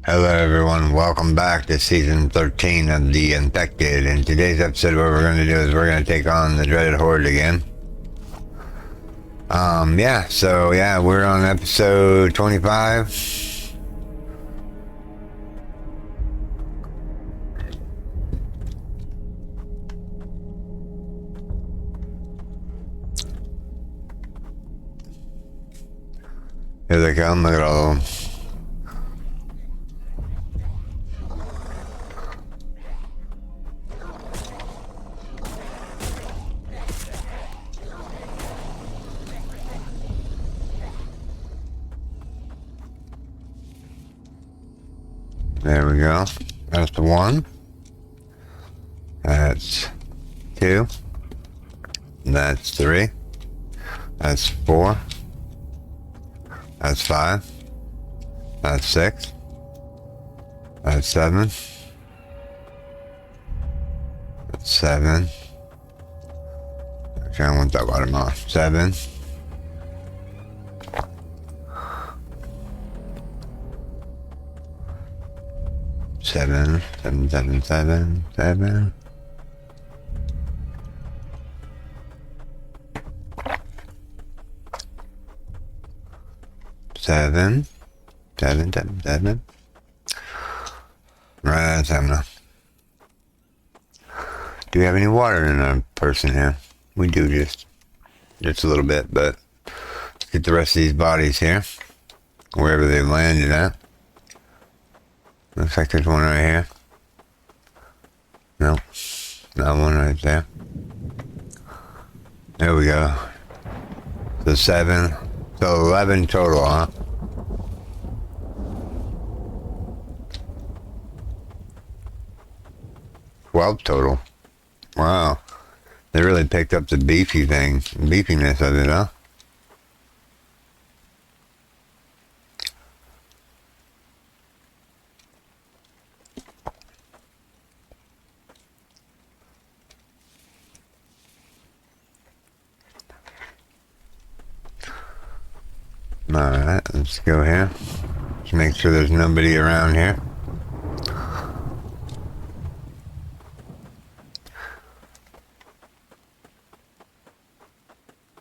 Hello everyone, welcome back to season 13 of The Infected. In today's episode what we're going to do is we're going to take on the dreaded horde again. We're on episode 25. Here they come, look at all of them. There we go. That's the one. That's two. That's three. That's four. That's five. That's six. That's seven. That's seven. Okay, I want that bottom off. Seven. Seven. Seven, seven, seven, seven. Seven. Seven, seven, seven. Right, that's enough. Do we have any water in our person here? We do, just a little bit, but let's get the rest of these bodies here. Wherever they landed at. Looks like there's one right here. Nope. Not one right there. There we go. So 7. So 11 total, huh? $12 total. Wow. They really picked up the beefiness of it, huh? Alright, let's go here. Just make sure there's nobody around here.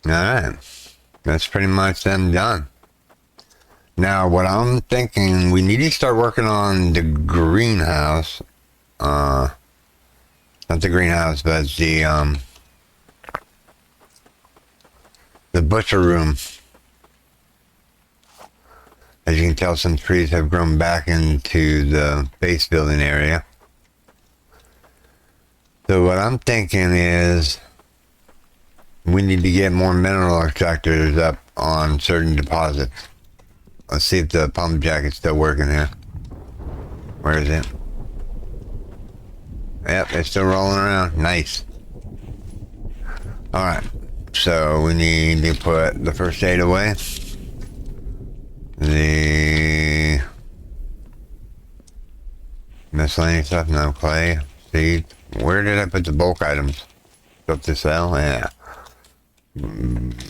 Alright, that's pretty much them done. Now, what I'm thinking, we need to start working on the greenhouse. Not the greenhouse, but the butcher room. As you can tell, some trees have grown back into the base building area. So what I'm thinking is we need to get more mineral extractors up on certain deposits. Let's see if the pump jacket's still working here. Where is it? Yep, it's still rolling around. Nice. Alright, so we need to put the first aid away. The miscellaneous stuff, no clay, seed. Where did I put the bulk items? Up to sell? Yeah.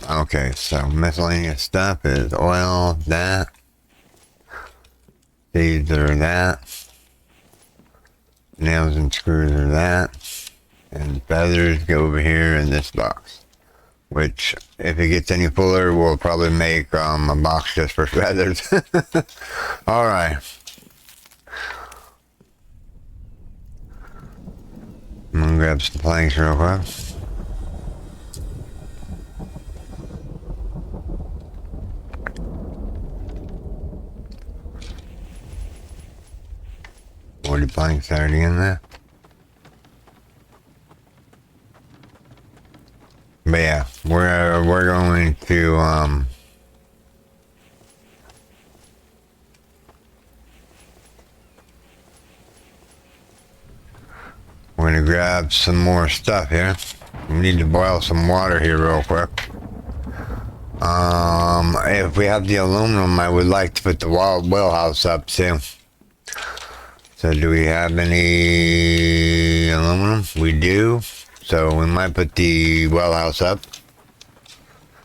Okay, so miscellaneous stuff is oil, that. Seeds are that. Nails and screws are that. And feathers go over here in this box. Which, if it gets any fuller, we'll probably make a box just for feathers. Alright. I'm gonna grab some planks real quick. Forty planks already in there. But yeah, we're going to we're gonna grab some more stuff here. We need to boil some water here real quick. If we have the aluminum, I would like to put the well house up too. So do we have any aluminum? We do. So we might put the well house up.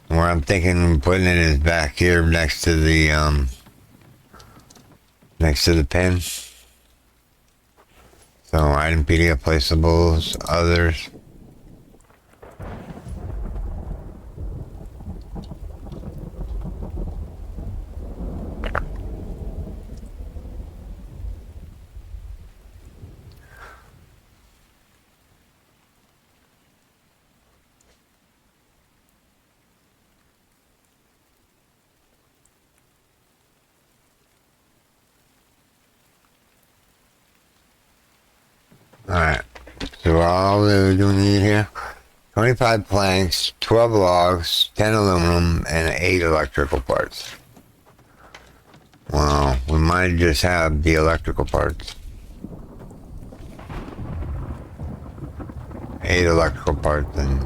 Where I'm thinking putting it is back here next to the next to the pin. So item PDF placeables, others. Alright, so all we do need here, 25 planks, 12 logs, 10 aluminum, and 8 electrical parts. Well, we might just have the electrical parts. 8 electrical parts and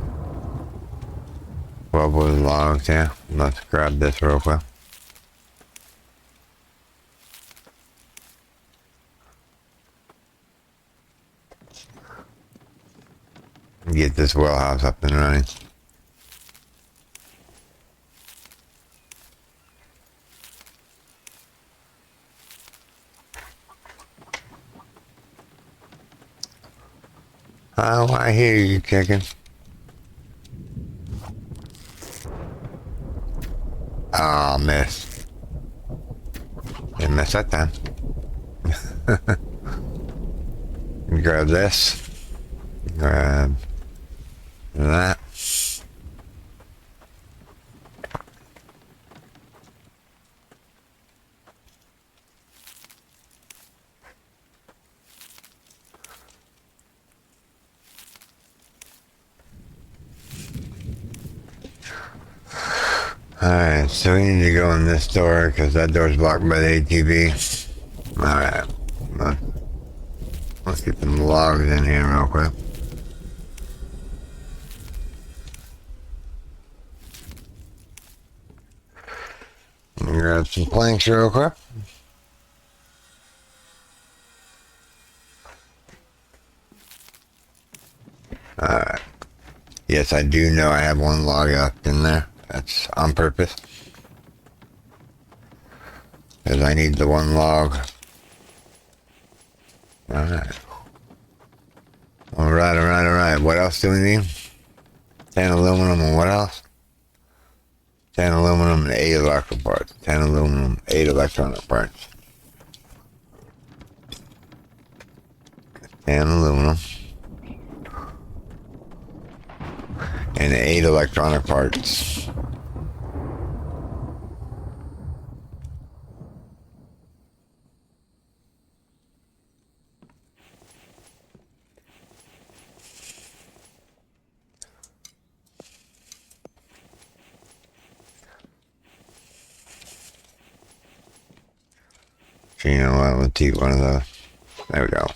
12 wood logs, yeah. Let's grab this real quick. Get this well house up and running. Oh, I hear you, chicken. Oh, miss. Didn't miss that time. Grab this. Grab that. Alright, so we need to go in this door because that door's blocked by the ATV. Alright, let's get some logs in here real quick. Grab some planks real quick. Alright. Yes, I do know I have one log left in there. That's on purpose. Because I need the one log. Alright. Alright. What else do we need? 10 aluminum and what else? 10 aluminum and 8 electrical parts. 10 aluminum, 8 electronic parts. 10 aluminum. And 8 electronic parts. So you know what, let's eat one of those. There we go.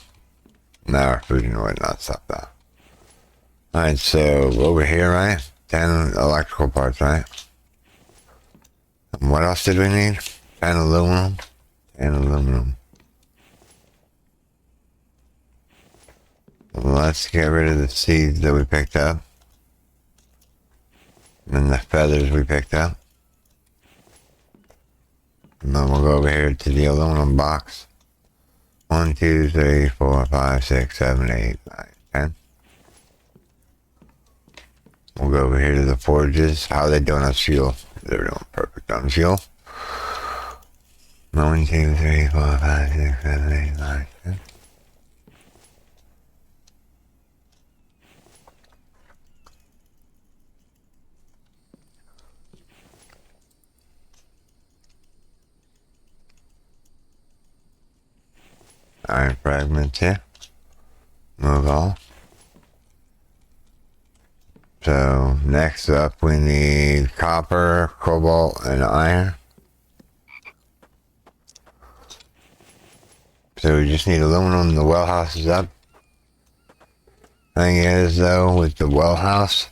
Now our food and whatnot stuff though. Alright, so over here, right? 10 electrical parts, right? And what else did we need? 10 aluminum. 10 aluminum. Let's get rid of the seeds that we picked up. And then the feathers we picked up. And then we'll go over here to the aluminum box. 1, 2, 3, 4, 5, 6, 7, 8, 9, 10. We'll go over here to the forges. How are they doing on fuel? They're doing perfect on fuel. 1, 2, 3, 4, 5, 6, 7, 8, 9, 10. Iron fragments here. Move all. So next up we need copper, cobalt, and iron. So we just need aluminum. The well house is up. Thing is though, with the well house,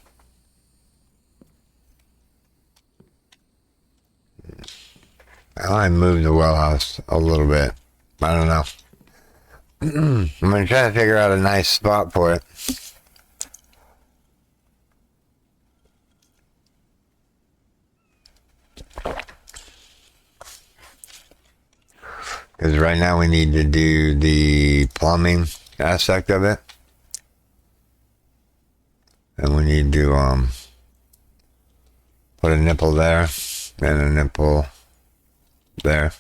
I moved the well house a little bit. I don't know. I'm gonna try to figure out a nice spot for it. Because right now we need to do the plumbing aspect of it. And we need to put a nipple there, and a nipple there,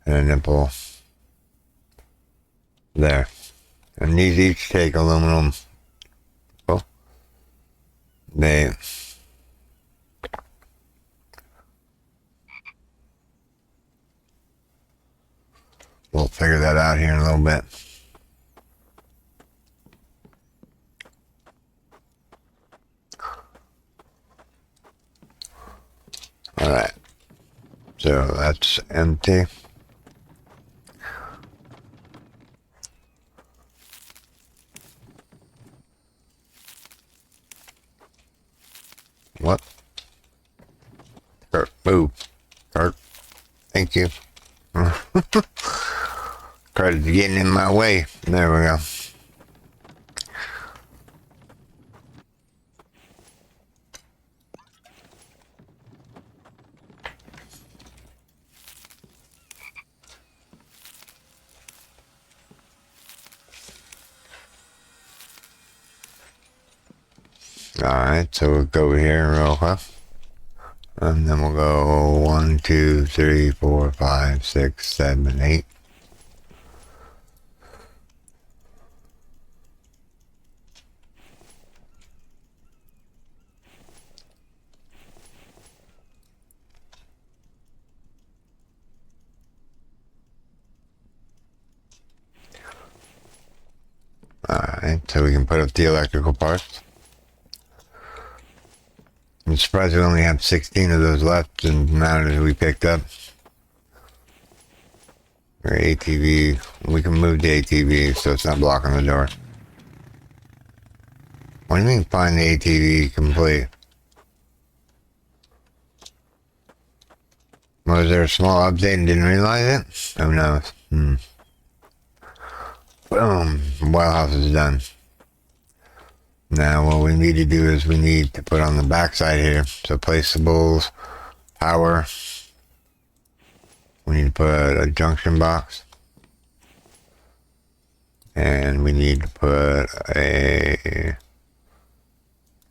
and a nipple there. And these each take aluminum. Oh, we'll figure that out here in a little bit. Alright, so that's empty. What? Kurt, move. Kurt, thank you. Kurt is getting in my way. There we go. Alright, so we'll go over here real quick. And then we'll go 1, 2, 3, 4, 5, 6, 7, 8. Alright, so we can put up the electrical parts. I'm surprised we only have 16 of those left and amount as we picked up. Or ATV. We can move the ATV so it's not blocking the door. What do you mean find the ATV complete? Was there a small update and didn't realize it? Who knows? Boom. Well house is done. Now what we need to do is we need to put on the backside here. So placeables, power. We need to put a junction box. And we need to put a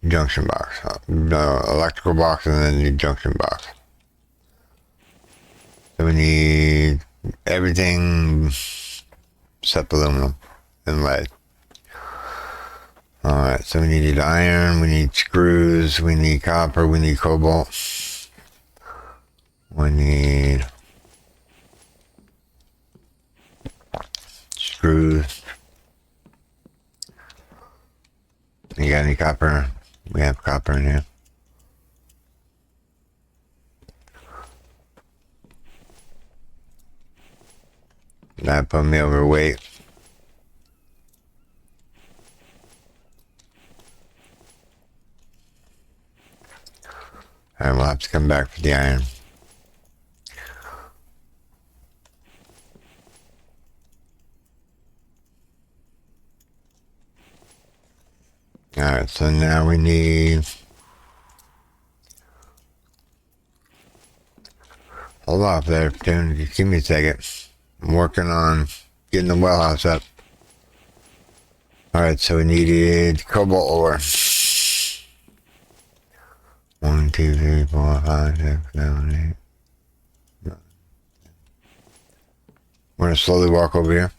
junction box. No, electrical box and then the junction box. So we need everything except aluminum and lead. Alright, so we need iron, we need screws, we need copper, we need cobalt. We need screws. You got any copper? We have copper in here. That put me overweight. Alright, we'll have to come back for the iron. Alright, so now we need... Hold off there, dude. Just give me a second. I'm working on getting the well house up. Alright, so we needed cobalt ore. 1, 2, 3, 4, 5, 6, 7, 8. We're gonna slowly walk over here.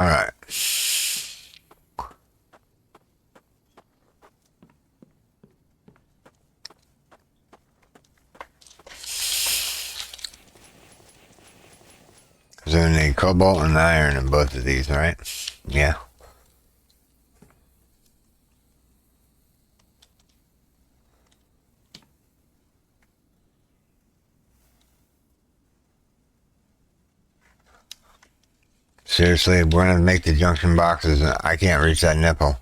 Alright. So we need cobalt and iron in both of these, right? Yeah. Seriously, we're gonna make the junction boxes and I can't reach that nipple.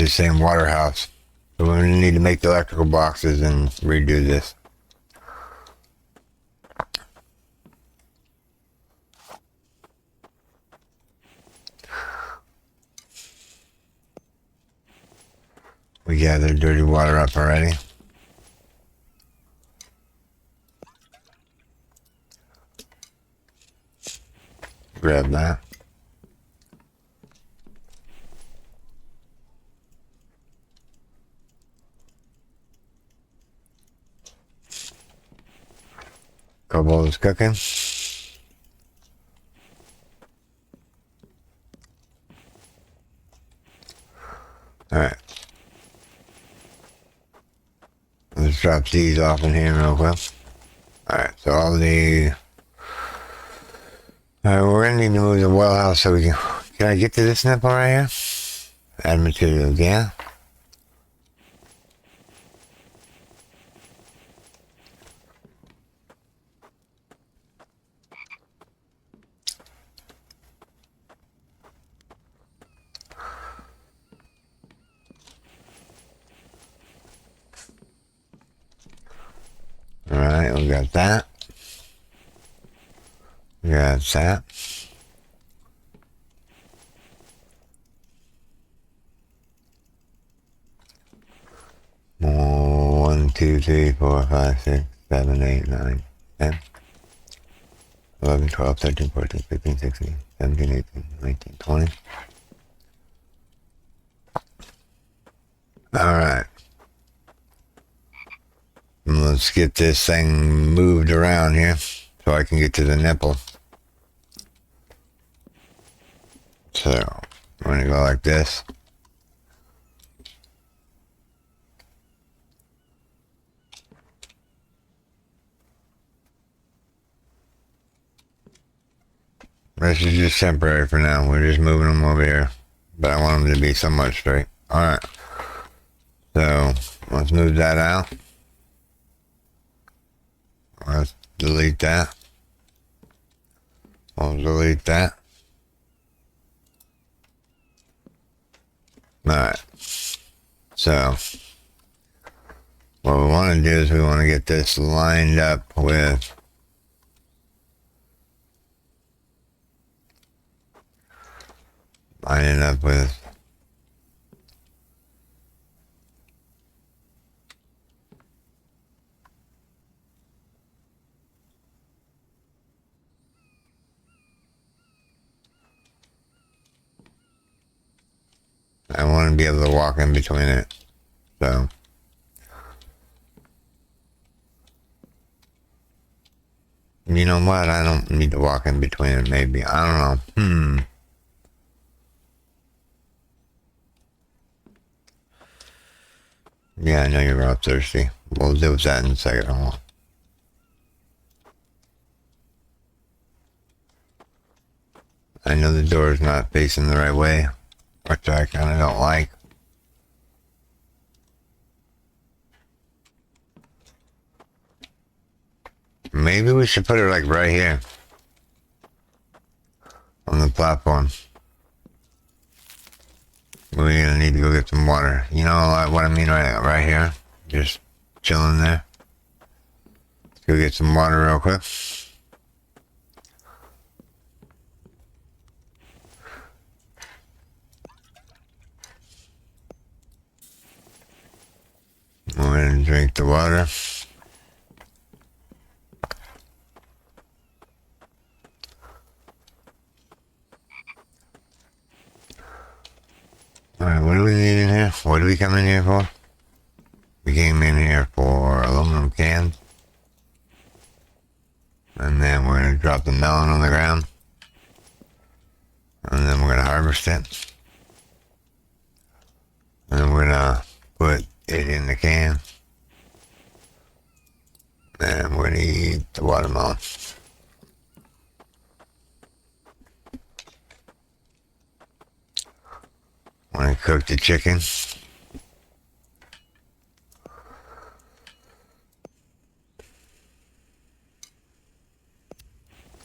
the same water house. So we're going to need to make the electrical boxes and redo this. We gathered dirty water up already. Grab that. Couple is cooking. Alright. Let's drop these off in here real quick. Alright, so all the... Alright, we're gonna need to move the well house so we can... Can I get to this nipple right here? Add materials, yeah? Alright, we got that. We got that. More 1, 2, 3, 4, 5, 6, 7, 8, 9, 10, 11, 12, 13, 14, 15, 16, 17, 18, 19, 20. Alright. Let's get this thing moved around here so I can get to the nipple. So, I'm going to go like this. This is just temporary for now. We're just moving them over here. But I want them to be somewhat straight. Alright. So, let's move that out. Let's delete that. I'll delete that. Alright. So, what we want to do is we want to get this lined up with I want to be able to walk in between it. So, you know what? I don't need to walk in between it, maybe. I don't know. Yeah, I know you're all thirsty. We'll deal with that in a second. I know the door is not facing the right way, which I kind of don't like. Maybe we should put it like right here on the platform. We're gonna need to go get some water. You know what I mean, right here? Just chilling there. Let's go get some water real quick. We're gonna drink the water. Alright, what do we need in here? What do we come in here for? We came in here for aluminum cans. And then we're going to drop the melon on the ground. And then we're going to harvest it. And then we're going to put it in the can. And we're going to eat the watermelon. We're going to cook the chicken.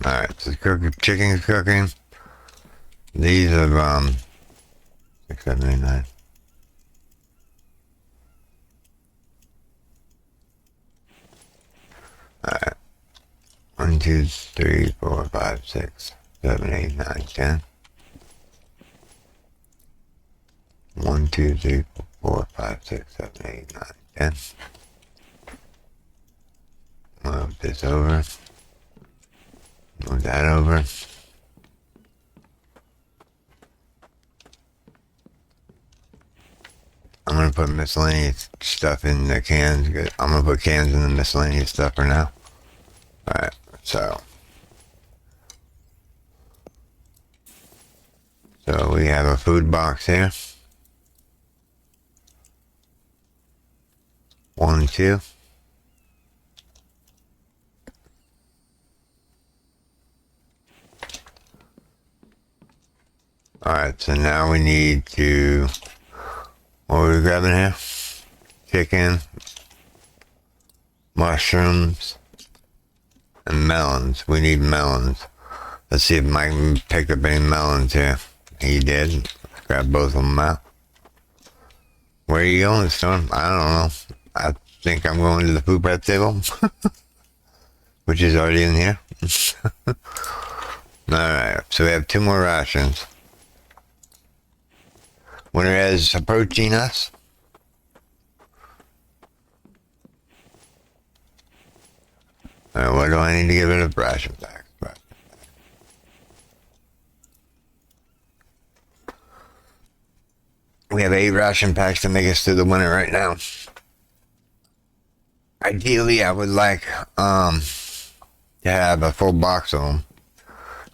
Alright, so the chicken's cooking. These are 6, 7, 8, 9. 1, 2, 3, 4, 5, 6, 7, 8, 9, 10. 1, 2, 3, 4, 5, 6, 7, 8, 9, 10. Move this over. Move that over. I'm going to put miscellaneous stuff in the cans. I'm going to put cans in the miscellaneous stuff for now. Alright, so we have a food box here. 1, 2. Alright, so now we need to, what are we grabbing here? Chicken, mushrooms, and melons. We need melons. Let's see if Mike picked up any melons here. He did. Let's grab both of them out. Where are you going, Storm? I don't know. I think I'm going to the food prep table, which is already in here. Alright, so we have 2 more rations. Winter is approaching us. Alright, what do I need to get rid of? Ration packs. We have 8 ration packs to make us through the winter right now. Ideally, I would like to have a full box of them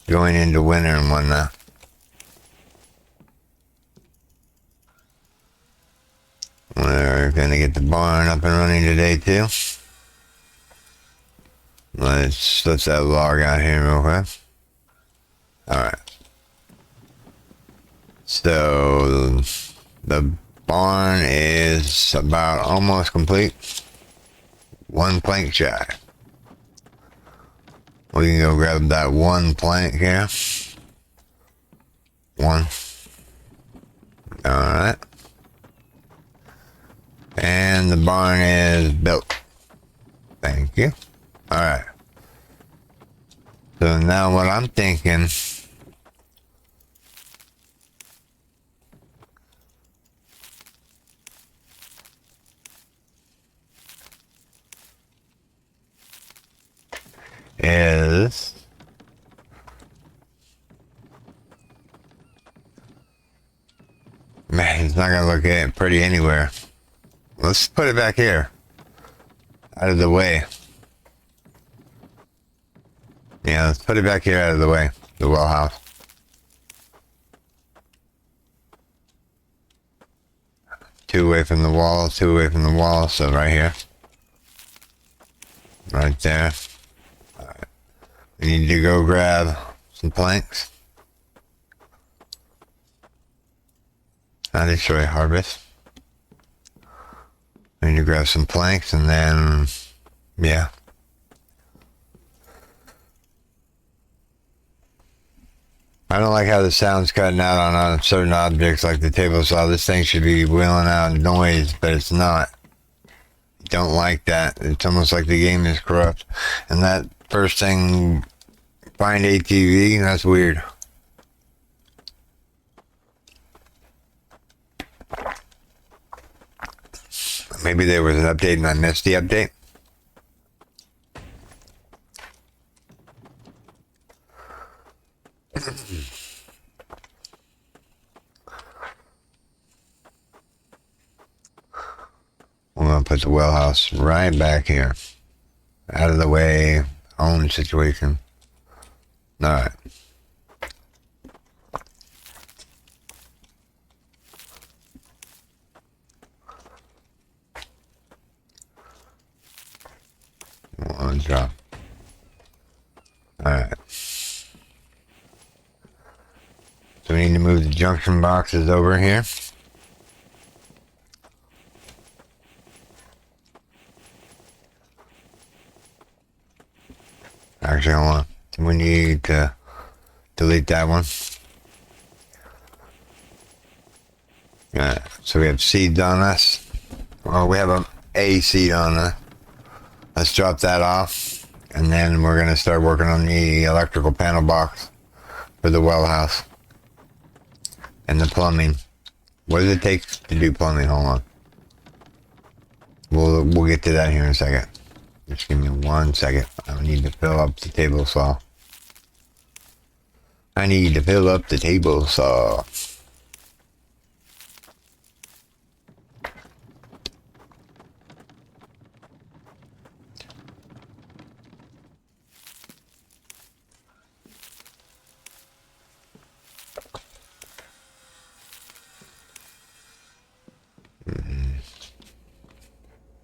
going into winter and whatnot. We're gonna get the barn up and running today too. Let's that log out here real quick. Alright. So the barn is about almost complete. 1 plank shy. We can go grab that 1 plank here. 1. Alright. And the barn is built. Thank you. Alright. So now what I'm thinking is man, it's not gonna look pretty anywhere. Let's put it back here. Out of the way. Yeah, let's put it back here out of the way. The well house. Two away from the wall, 2 away from the wall, so right here. Right there. Alright. We need to go grab some planks. Not destroy harvest. I need to grab some planks and then, yeah. I don't like how the sound's cutting out on certain objects like the table saw. This thing should be wheeling out noise, but it's not. Don't like that. It's almost like the game is corrupt. And that first thing, find ATV, that's weird. Maybe there was an update and I missed the update. We're going to put the well house right back here. Out of the way, own situation. Alright. One drop. Alright. So we need to move the junction boxes over here. Actually, we need to delete that one. So we have seeds on us. Well, we have a seed on us. Let's drop that off. And then we're going to start working on the electrical panel box for the well house. And the plumbing. What does it take to do plumbing? Hold on. We'll get to that here in a second. Just give me 1 second. I need to fill up the table saw. I need to fill up the table saw.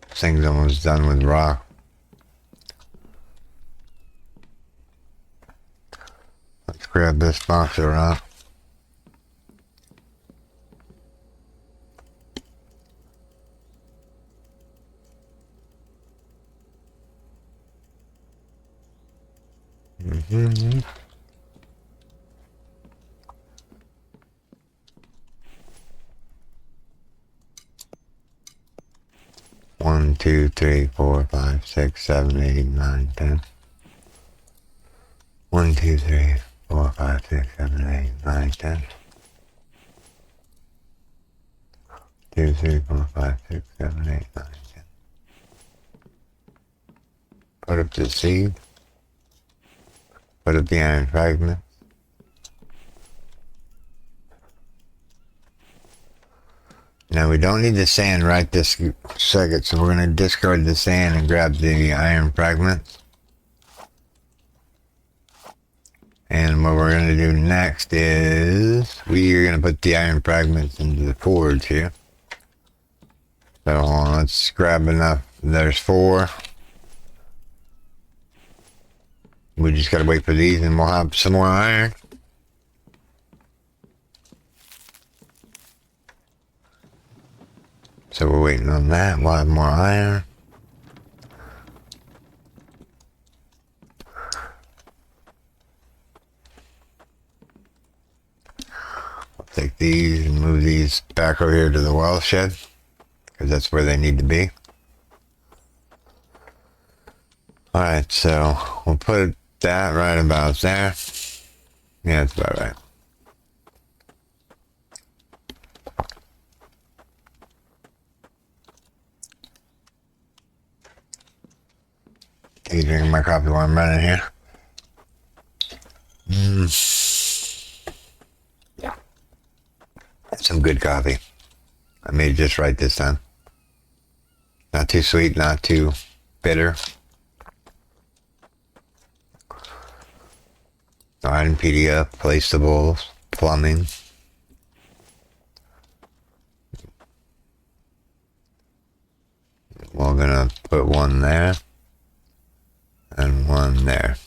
This thing's almost done with rock. Let's grab this box of rock. Mm-hmm. One, 2, 3, 4, 5, 6, 7, 8, 9, 10. 1, 2, 3, 4, 5, 6, 7, 8, 9, 10. 2, 3, 4, 5, 6, 7, 8, 9, 10. Put up the seed. Put up the iron fragment. Now we don't need the sand right this second, so we're going to discard the sand and grab the iron fragments. And what we're going to do next is we are going to put the iron fragments into the forge here. So hold on, let's grab enough. There's 4. We just got to wait for these and we'll have some more iron. So we're waiting on that. We'll have more iron. I'll take these and move these back over here to the well shed, because that's where they need to be. Alright, so we'll put that right about there. Yeah, that's about right. Take a drink of my coffee while I'm running here. That's some good coffee. I made it just right this time. Not too sweet, not too bitter. Iron PDF, placeables, plumbing. We're gonna put one there and one there.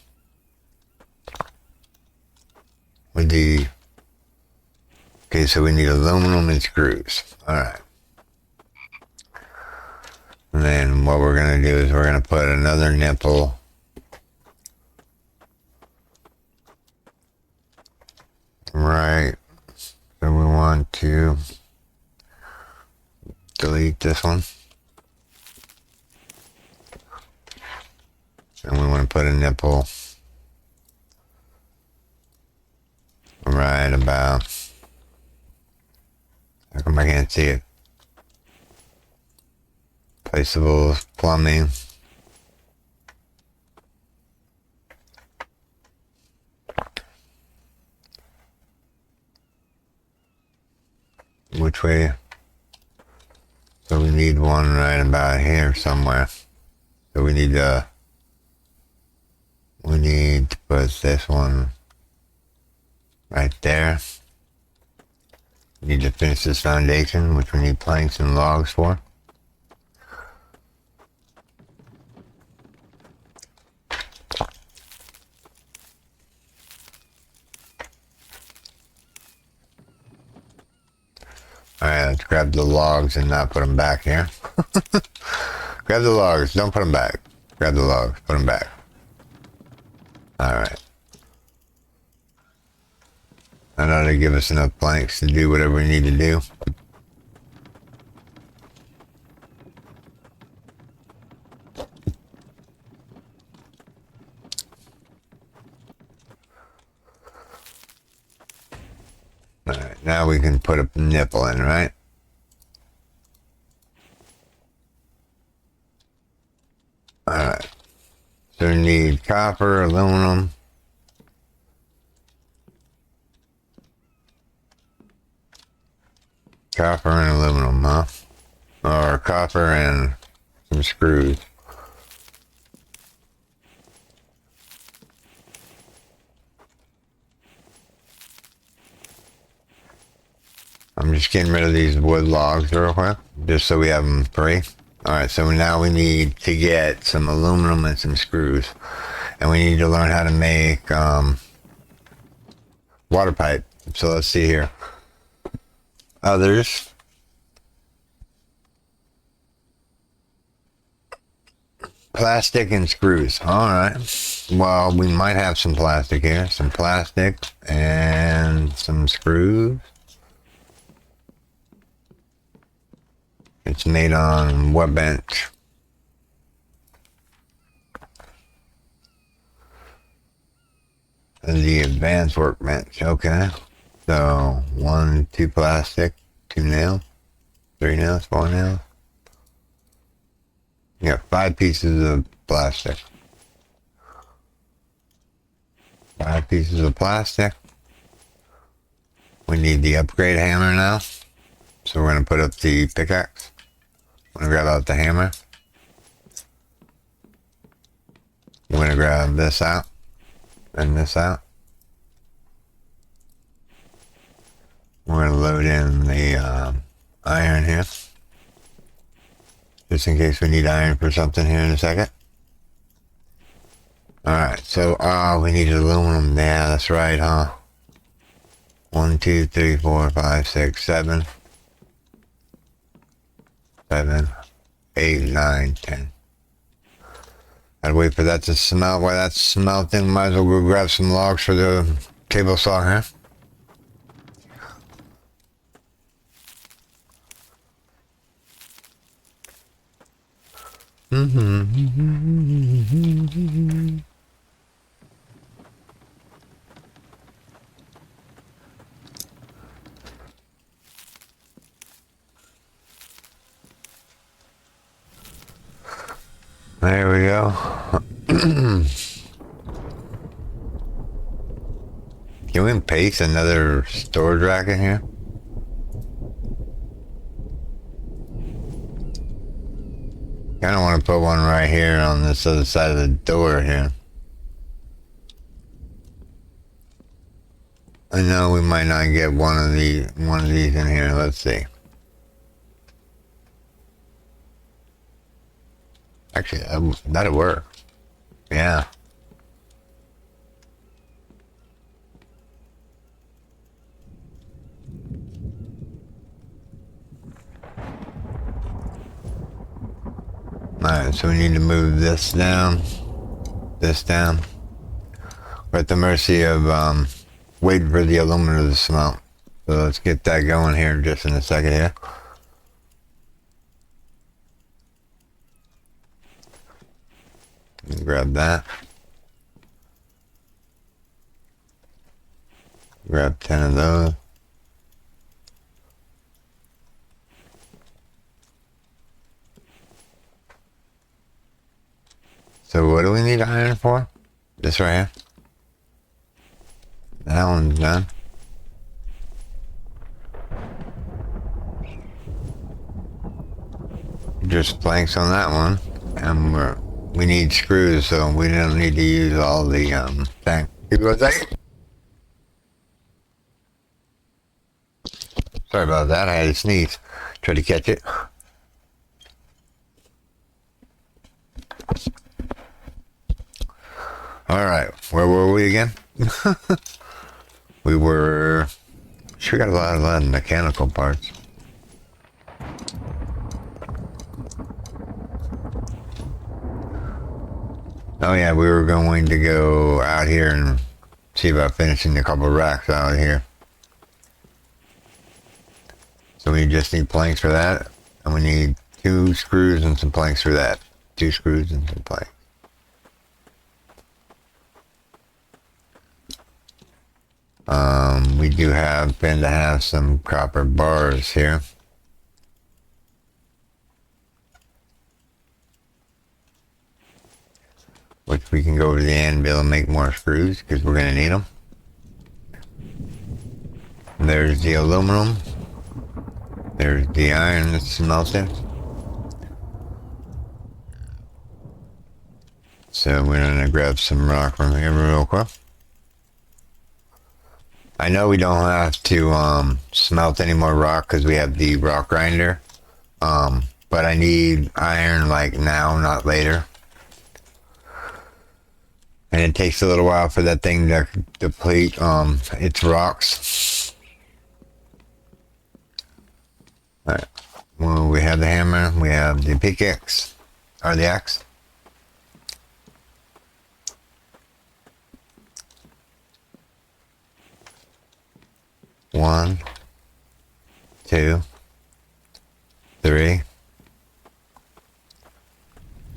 With the okay, so we need aluminum and screws. Alright. And then what we're gonna do is we're gonna put another nipple right. So we want to delete this one. And we want to put a nipple right about. How come I can't see it? Placeables, plumbing. Which way? So we need one right about here somewhere. So we need to put this one right there. We need to finish this foundation, which we need planks and logs for. Alright, let's grab the logs and not put them back here. Grab the logs, don't put them back. Grab the logs, put them back. Alright. That ought to give us enough planks to do whatever we need to do. Alright, now we can put a nipple in, right? Alright. So we need copper, aluminum. Copper and aluminum, huh? Or copper and some screws. I'm just getting rid of these wood logs real quick, just so we have them free. Alright, so now we need to get some aluminum and some screws. And we need to learn how to make water pipe. So let's see here. Others. Plastic and screws. Alright. Well, we might have some plastic here. Some plastic and some screws. It's made on what bench? The advanced workbench. Okay. So 1, 2 plastic, 2 nails, 3 nails, 4 nails. You got 5 pieces of plastic. 5 pieces of plastic. We need the upgrade hammer now. So we're going to put up the pickaxe. I'm going to grab out the hammer. I'm going to grab this out. And this out. We're going to load in the iron here. Just in case we need iron for something here in a second. Alright, so we need aluminum. Yeah, that's right, huh? 1, 2, 3, 4, 5, 6, 7. 7, 8, 9, 10. Gotta wait for that to smelt. While that's smelting, might as well go grab some logs for the table saw here. There we go. Can we paste another storage rack in here? Kind of want to put one right here on this other side of the door here. I know we might not get one of these in here. Let's see. Actually, that'll work. Yeah. Alright, so we need to move this down. This down. We're at the mercy of waiting for the aluminum to smelt. So let's get that going here just in a second here. Grab that. Grab 10 of those. So what do we need iron for? This right here. That one's done. Just planks on that one. And we need screws, so we don't need to use all the thing. Sorry about that, I had to sneeze. Try to catch it. Alright, where were we again? We were... Sure got a lot of mechanical parts. Oh yeah, we were going to go out here and see about finishing a couple of racks out here. So we just need planks for that. And we need 2 screws and some planks for that. 2 screws and some planks. we do happen to have some copper bars here. Which we can go to the anvil and make more screws because we're going to need them. There's the aluminum. There's the iron that's smelted. So we're going to grab some rock from here real quick. I know we don't have to smelt any more rock because we have the rock grinder. But I need iron like now, not later. And it takes a little while for that thing to deplete its rocks. Alright. Well, we have the hammer, we have the pickaxe, or the axe. One, two, three,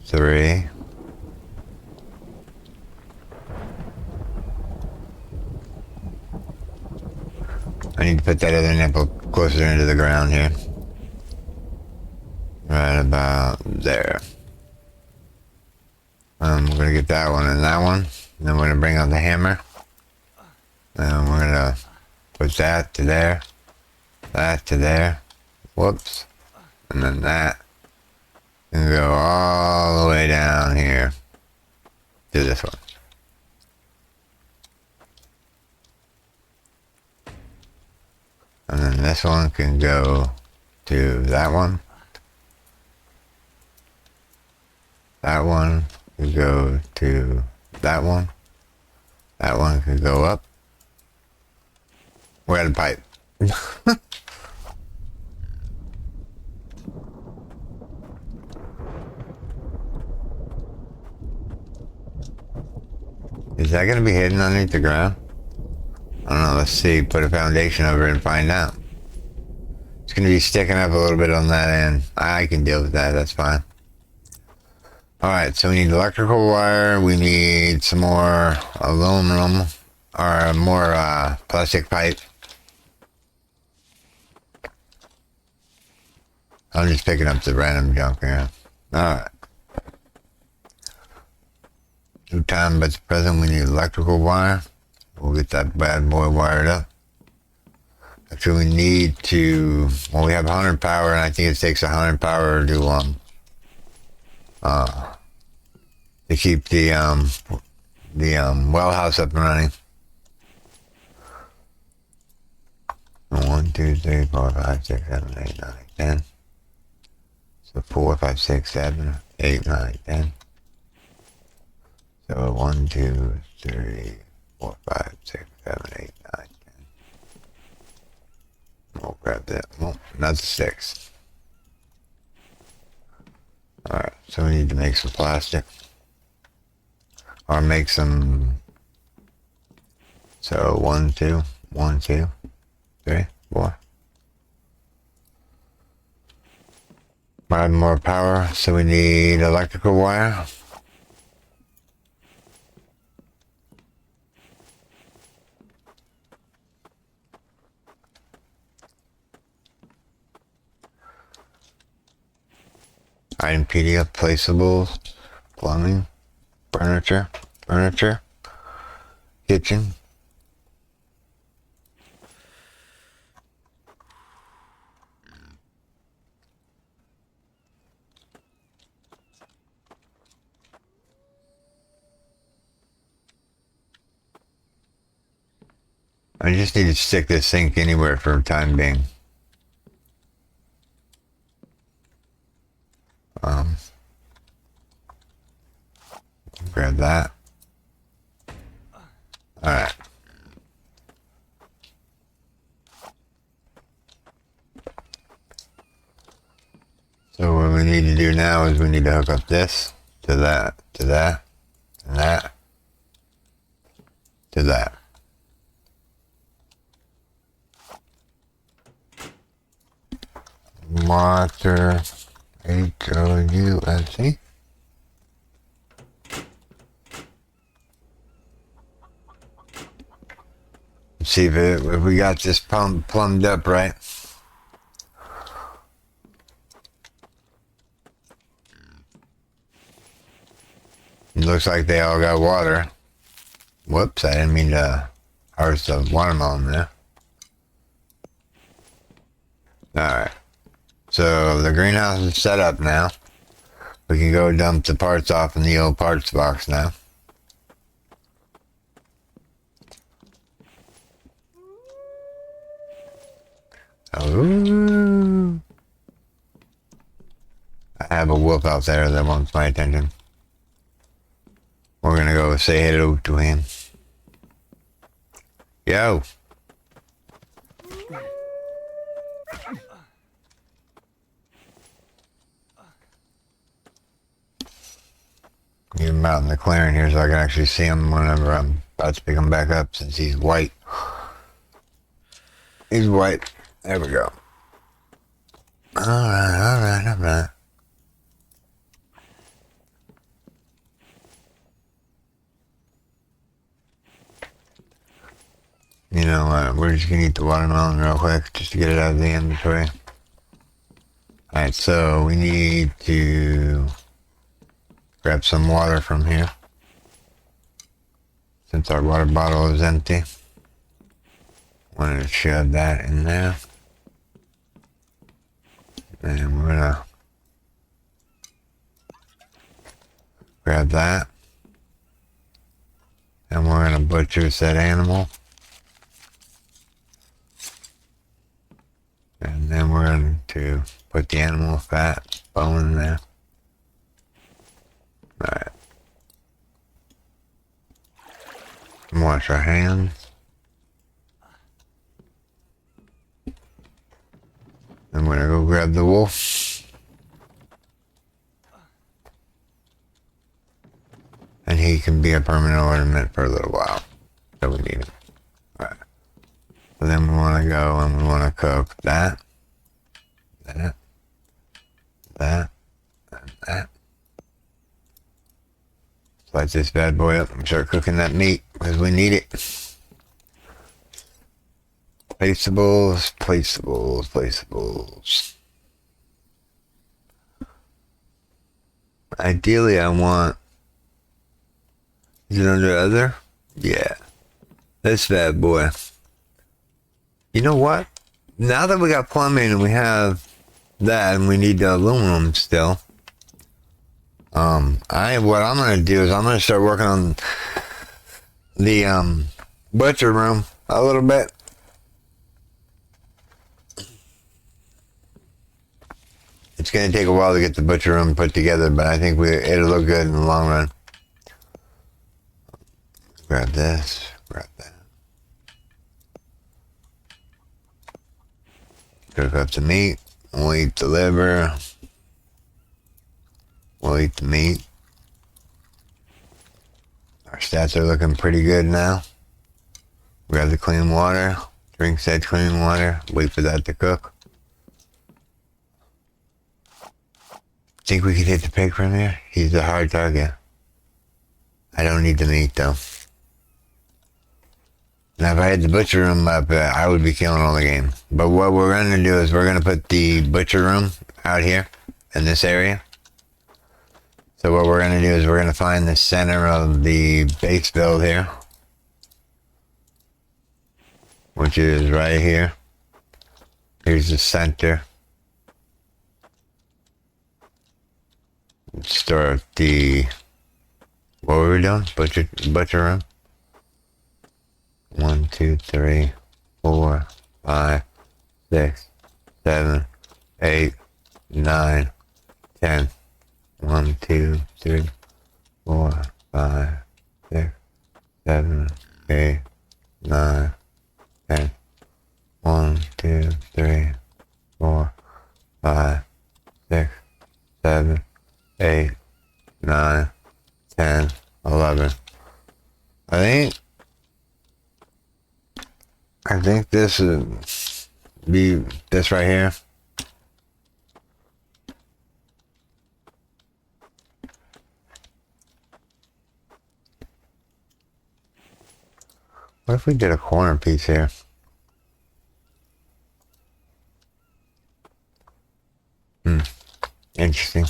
three. I need to put that other nipple closer into the ground here. Right about there. We're going to get that one and that one. And then we're going to bring out the hammer. And we're going to put that to there. That to there. Whoops. And then that. And go all the way down here to this one. And then this one can go to that one. That one can go to that one. That one can go up. We're at a pipe. Is that going to be hidden underneath the ground? I don't know, let's see, put a foundation over it and find out. It's going to be sticking up a little bit on that end. I can deal with that, that's fine. Alright, so we need electrical wire, we need some more aluminum, or more plastic pipe. I'm just picking up the random junk here. Alright. New time but the present, we need electrical wire. We'll get that bad boy wired up. Actually, we need to, well, we have 100 power, and I think it takes 100 power to keep the well house up and running. 1, 2, 3, 4, 5, 6, 7, 8, 9, 10. So 4, 5, 6, 7, 8, 9, 10. So 1, 2, 3, 4, 5, 6, 7, 8, 9, 10. We'll grab that. Well, not the 6. Alright, so we need to make some plastic. Or make some. So 1, 2, 1, 2, 3, 4. Add more power, so we need electrical wire. Item PDF, placeables, plumbing, furniture, kitchen. I just need to stick this sink anywhere for the time being. Grab that. Alright. So what we need to do now is we need to hook up this to that, to that, and that, to that. Water, HOUSE. Let's see if we got this plumbed up right. It looks like they all got water. Whoops, I didn't mean to harvest the watermelon there. Alright. So the greenhouse is set up now. We can go dump the parts off in the old parts box now. Oh. I have a wolf out there that wants my attention. We're gonna go say hello to him. Yo. Get him out in the clearing here so I can actually see him whenever I'm about to pick him back up since he's white. He's white. There we go. Alright. You know what, we're just gonna eat the watermelon real quick just to get it out of the inventory. Alright, so we need to grab some water from here. Since our water bottle is empty. Wanted to shove that in there. And we're gonna grab that. And we're gonna butcher said animal. And then we're going to put the animal fat bone in there. Alright. Wash our hands. I'm going to go grab the wolf. And he can be a permanent ornament for a little while. So we need him. Alright. So then we want to go and we want to cook that, and that. Slice this bad boy up and start cooking that meat because we need it. Placeables. Ideally, I want. Is it under other? Yeah. This bad boy. You know what? Now that we got plumbing and we have that and we need the aluminum still, what I'm gonna do is I'm gonna start working on the butcher room a little bit. It's gonna take a while to get the butcher room put together, but I think it'll look good in the long run. Grab this, grab that. Cook up the meat. We'll eat the liver. We'll eat the meat. Our stats are looking pretty good now. Grab the clean water. Drink said clean water. Wait for that to cook. Think we could hit the pig from here? He's a hard target. I don't need the meat though. Now, if I had the butcher room up, I would be killing all the game. But what we're going to do is we're going to put the butcher room out here in this area. So what we're going to do is we're going to find the center of the base build here, which is right here. Here's the center. Start the, what were we doing? Butcher room. 1, 2, 3, 4, 5, 6, 7, 8, 9, 10. 1, 2, 3, 4, 5, 6, 7, 8, 9, 10. 1, 2, 3, 4, 5, 6, 7, 8, 9, 10, 11. I think this is be this right here. What if we did a corner piece here? Interesting.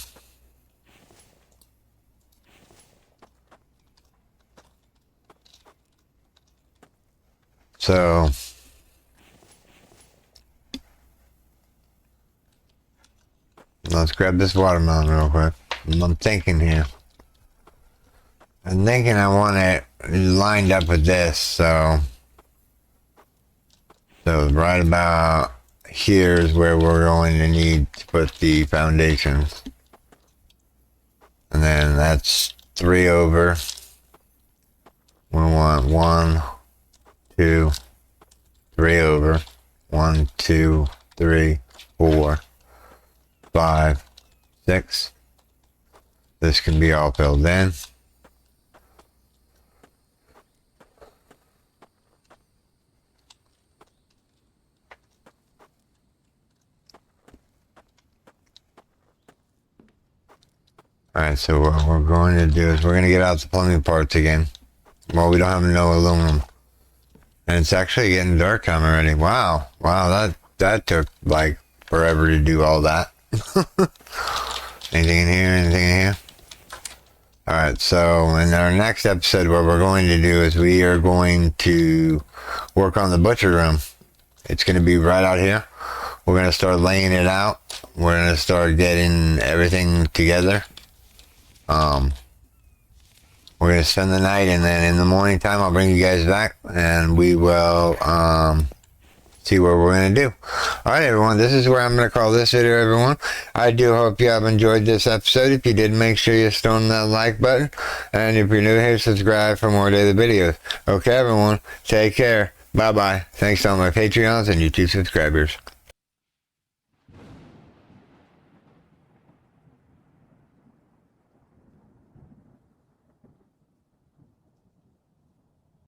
So let's grab this watermelon real quick. I'm thinking here. I'm thinking I want it lined up with this, so right about here is where we're going to need to put the foundations. And then that's 3 over. We want 1, 2, 3 over. 1, 2, 3, 4, 5, 6. This can be all filled in. Alright, so what we're going to do is we're going to get out the plumbing parts again. Well, we don't have no aluminum. And it's actually getting dark time already. Wow. Wow, that took like forever to do all that. Anything in here? Anything in here? Alright, so in our next episode, what we're going to do is we are going to work on the butcher room. It's going to be right out here. We're going to start laying it out. We're going to start getting everything together. We're going to spend the night, and then in the morning time, I'll bring you guys back, and we will see what we're going to do. Alright, everyone, this is where I'm going to call this video, everyone. I do hope you have enjoyed this episode. If you did, make sure you stone that like button, and if you're new here, subscribe for more daily videos. Okay, everyone, take care. Bye-bye. Thanks to all my Patreons and YouTube subscribers.